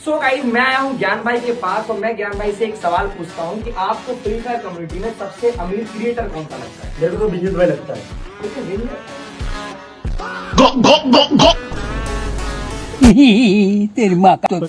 So guys मैं आया हूँ ज्ञान भाई के पास और मैं ज्ञान भाई से एक सवाल पूछता हूँ कि आपको फ्री फायर कम्युनिटी में सबसे अमीर क्रिएटर कौन सा लगता है? मेरे को तो विनीत भाई लगता है। तेरी माँ का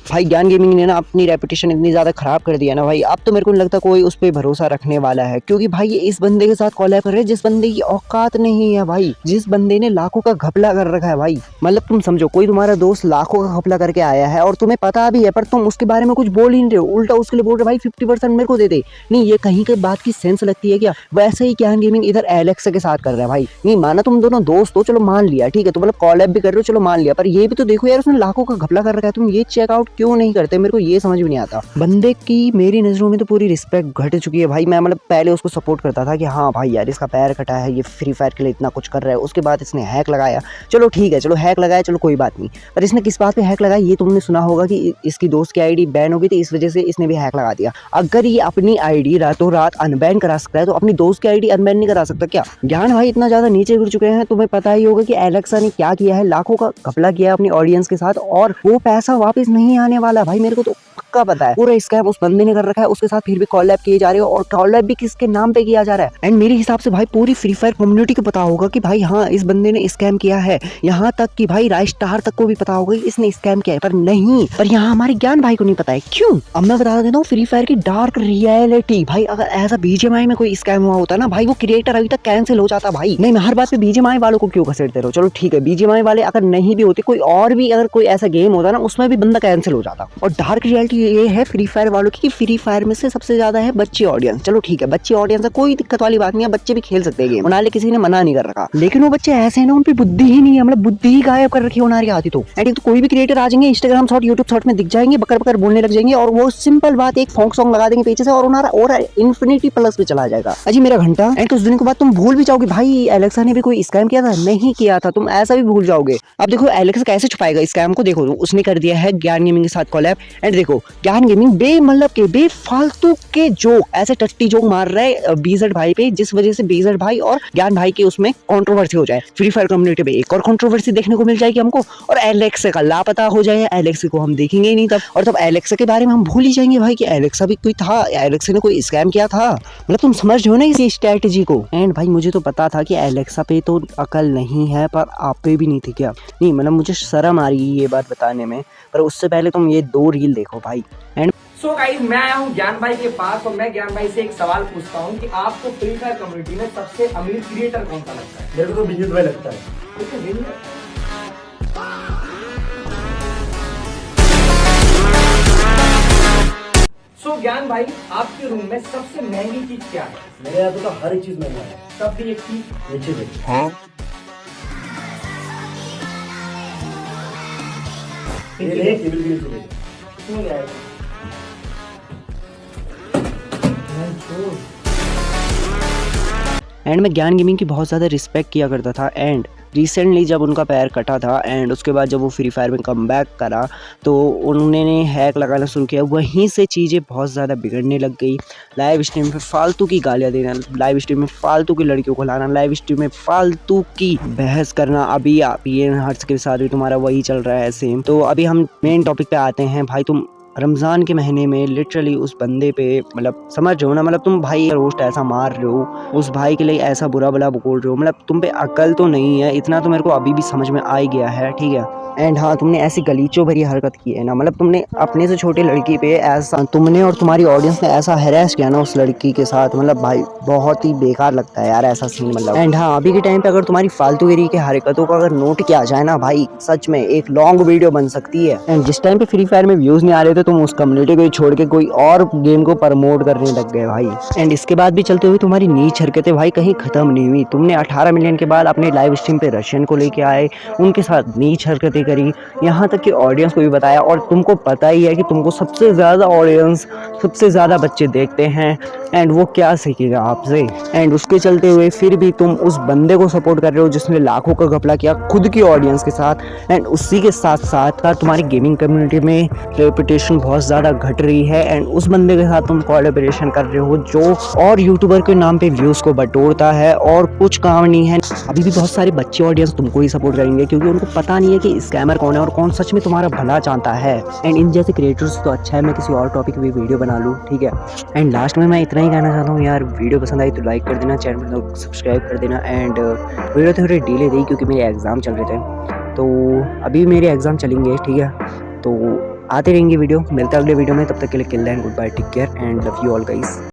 भाई ज्ञान गेमिंग ने ना अपनी रेपुटेशन इतनी ज्यादा खराब कर दिया ना भाई, अब तो मेरे को नहीं लगता कोई उस पर भरोसा रखने वाला है, क्योंकि भाई ये इस बंदे के साथ कॉलैब कर रहे हैं जिस बंदे की औकात नहीं है भाई, जिस बंदे ने लाखों का घपला कर रखा है भाई। मतलब तुम समझो कोई तुम्हारा दोस्त लाखों का घपला करके आया है और तुम्हें पता भी है, पर तुम उसके बारे में कुछ बोल ही नहीं रहे हो, उल्टा उसके लिए बोल रहे भाई 50% मेरे को दे दे। नहीं, ये कहीं के बात की सेंस लगती है क्या? वैसे ही ज्ञान गेमिंग इधर एलेक्स के साथ कर रहा है भाई। नहीं माना तुम दोनों दोस्त हो, चलो मान लिया, ठीक है, तो मतलब कॉलैब भी कर रहे हो, चलो मान लिया, पर ये भी तो देखो यार उसने लाखों का घपला कर रखा है, तुम ये चेकआउट क्यों नहीं करते? मेरे को ये समझ में नहीं आता। बंदे की मेरी नजरों में तो पूरी रिस्पेक्ट घट चुकी है भाई। मैं मतलब पहले उसको सपोर्ट करता था कि हाँ भाई यार इसका पैर कटा है, ये फ्री फायर के लिए इतना कुछ कर रहा है, उसके बाद इसने हैक लगाया, चलो ठीक है, चलो हैक लगाया, चलो कोई बात नहीं, पर इसने किस बात पे हैक लगाया ये तुमने सुना होगा कि इसकी दोस्त की आईडी बैन हो गई थी, इस वजह से इसने भी हैक लगा दिया। अगर ये अपनी आईडी रातों रात अनबैन करा सकता है तो अपनी दोस्त की आईडी अनबैन नहीं करा सकता क्या? ज्ञान भाई इतना ज्यादा नीचे गिर चुके हैं, तुम्हें पता ही होगा कि एलेक्सा ने क्या किया है, लाखों का घपला किया है अपनी ऑडियंस के साथ और वो पैसा वापस नहीं आने वाला भाई, मेरे को तो पक्का पता है। पूरा स्कैम उस बंदे ने कर रखा है, उसके साथ फिर भी कॉलैब किए जा रहे हो और कॉलैब भी किसके नाम पे किया जा रहा है। एंड मेरे हिसाब से भाई पूरी फ्री फायर कम्युनिटी को पता होगा कि भाई हाँ इस बंदे ने स्कैम किया है, यहाँ तक कि भाई राइज स्टार तक को भी पता होगा कि इसने स्कैम किया है, पर नहीं, पर यहाँ हमारे ज्ञान भाई को नहीं पता है। क्यों? अब मैं बता देता हूँ फ्री फायर की डार्क रियलिटी भाई। अगर ऐसा बीजीएमआई में कोई स्कैम हुआ होता ना भाई, वो क्रिएटर अभी तक कैंसिल हो जाता भाई। नहीं, मैं हर बात पे बीजीएमआई वालों को क्यों घसीटते रहो? चलो ठीक है, बीजीएमआई वाले अगर नहीं भी होते, कोई और भी अगर कोई ऐसा गेम होता ना उसमें भी बंदा कैंसिल हो जाता। और डार्क रियलिटी ये है फ्री फायर वालों की, फ्री फायर में से सबसे ज्यादा है बच्चे ऑडियंस। चलो ठीक है, बच्चे ऑडियंस है, कोई दिक्कत वाली बात नहीं है, बच्चे भी खेल सकते हैं गेम, उन्हें किसी ने मना नहीं कर रखा, लेकिन वो बच्चे ऐसे हैं ना, उन पे बुद्धि ही नहीं है, मतलब बुद्धि ही गायब कर रखी है उन्हें आती तो। एंड तो कोई भी क्रिएटर आ जाएंगे इंस्टाग्राम शॉर्ट यूट्यूब शॉर्ट में दिख जाएंगे, बकर बकर बोलने लग जाएंगे और वो सिंपल बात एक फोक सॉन्ग लगा देंगे पीछे से और उन्हें और इन्फिनिटी प्लस पे चला जाएगा। अजी मेरा घंटा। एंड कुछ दिन के बाद तुम भूल भी जाओगे भाई एलेक्सा ने भी कोई स्कैम किया था, नहीं किया था, तुम ऐसा भी भूल जाओगे। अब देखो एलेक्सा कैसे छुपाएगा स्कैम को, देखो उसने कर दिया है ज्ञान गेमिंग के साथ कॉलैब। एंड देखो ज्ञान गेमिंग मतलब के बेफालतू के जोक, ऐसे टट्टी जोक मार रहे हैं बीजेड भाई पे, जिस वजह से बीजेड भाई और ज्ञान भाई के उसमें कंट्रोवर्सी हो जाए। फ्री फायर कम्युनिटी पे एक और कंट्रोवर्सी देखने को मिल जाएगी हमको और एलेक्सा का लापता हो जाए, एलेक्सा को हम देखेंगे ही नहीं तब, और तब एलेक्सा के बारे में हम भूल ही जाएंगे भाई कि एलेक्सा भी कोई था, एलेक्सा ने कोई स्कैम किया था। मतलब तुम समझ रहे हो ना इसी स्ट्रेटजी को। एंड भाई मुझे तो पता था कि एलेक्सा पे तो अकल नहीं है, पर आप पे भी नहीं थी क्या? नहीं मतलब मुझे शर्म आ रही है ये बात बताने में, पर उससे पहले तुम ये 2 रील देखो भाई। एंड सो गाइस मैं आया हूँ ज्ञान भाई के पास और मैं ज्ञान भाई से एक सवाल पूछता हूँ कि आपको फ्री फायर कम्युनिटी में सबसे अमीर क्रिएटर कौन सा लगता है? मेरे को तो विनीत भाई लगता है। सो ज्ञान भाई आपके रूम में सबसे महंगी चीज क्या है? मेरे यहाँ तो हर एक चीज महंगा है। सब भी एक चीज नीचे देख। हाँ ये देख, टेबल के नीचे देख। क्यों आएगा? एंड मैं ज्ञान गेमिंग की बहुत ज़्यादा रिस्पेक्ट किया करता था। एंड रिसेंटली जब उनका पैर कटा था एंड उसके बाद जब वो फ्री फायर में कम बैक करा तो उन्होंने हैक लगाना शुरू किया, वहीं से चीज़ें बहुत ज़्यादा बिगड़ने लग गई। लाइव स्ट्रीम पे फालतू की गालियाँ देना, लाइव स्ट्रीम में फालतू की लड़कियों को लाना, लाइव स्ट्रीम में फालतू की बहस करना, अभी आप ये हर्ष के साथ भी तुम्हारा वही चल रहा है सेम। तो अभी हम मेन टॉपिक पे आते हैं भाई। तुम रमज़ान के महीने में लिटरली उस बंदे पे मतलब समझ रहे हो ना, मतलब तुम भाई रोस्ट ऐसा मार रहे हो, उस भाई के लिए ऐसा बुरा भला बोल रहे हो, मतलब तुम पे अकल तो नहीं है, इतना तो मेरे को अभी भी समझ में आ गया है, ठीक है। एंड हाँ तुमने ऐसी गलीचों भरी हरकत की है ना, मतलब तुमने अपने से छोटी लड़की पे ऐसा, तुमने और तुम्हारी ऑडियंस ने ऐसा हैरेस किया ना उस लड़की के साथ, मतलब भाई बहुत ही बेकार लगता है यार ऐसा सीन मतलब। एंड हाँ अभी के टाइम पे अगर तुम्हारी फालतूगिरी के हरकतों को अगर नोट किया जाए ना भाई, सच में एक लॉन्ग वीडियो बन सकती है। एंड जिस टाइम पे फ्री फायर में व्यूज नहीं आ रहे थे तुम उस कम्युनिटी को छोड़ के कोई और गेम को प्रमोट करने लग गए भाई। एंड इसके बाद भी चलते हुए तुम्हारी नीच हरकतें भाई कहीं खत्म नहीं हुई। तुमने 18 मिलियन के बाद अपने लाइव स्ट्रीम पे रशियन को लेके आए, उनके साथ नीच हरकतें करी, यहाँ तक कि ऑडियंस को भी बताया, और तुमको पता ही है कि तुमको सबसे ज़्यादा ऑडियंस, सबसे ज़्यादा बच्चे देखते हैं, एंड वो क्या सीखेगा आपसे। एंड उसके चलते हुए फिर भी तुम उस बंदे को सपोर्ट कर रहे हो जिसने लाखों का घपला किया खुद की ऑडियंस के साथ, एंड उसी के साथ साथ तुम्हारी गेमिंग कम्युनिटी में रेपुटेशन रेपुटेशन बहुत ज़्यादा घट रही है एंड उस बंदे के साथ तुम कोलैबोरेशन कर रहे हो जो और यूट्यूबर के नाम पे व्यूज़ को बटोरता है और कुछ काम नहीं है। अभी भी बहुत सारे बच्चे ऑडियंस तुमको ही सपोर्ट करेंगे क्योंकि उनको पता नहीं है कि स्कैमर कौन है और कौन सच में तुम्हारा भला चाहता है। एंड इन जैसे क्रिएटर्स तो अच्छा है मैं किसी और टॉपिक पे वीडियो बना लूँ, ठीक है। एंड लास्ट में मैं इतना ही कहना चाहता हूँ यार, वीडियो पसंद आई तो लाइक कर देना, चैनल को सब्सक्राइब कर देना। एंड वीडियो थोड़ी डिले रही क्योंकि मेरे एग्ज़ाम चल रहे थे, तो अभी मेरे एग्ज़ाम चलेंगे, ठीक है। तो आते रहेंगे वीडियो, मिलते हैं अगले वीडियो में, तब तक के लिए किल and goodbye, take care and love you all guys.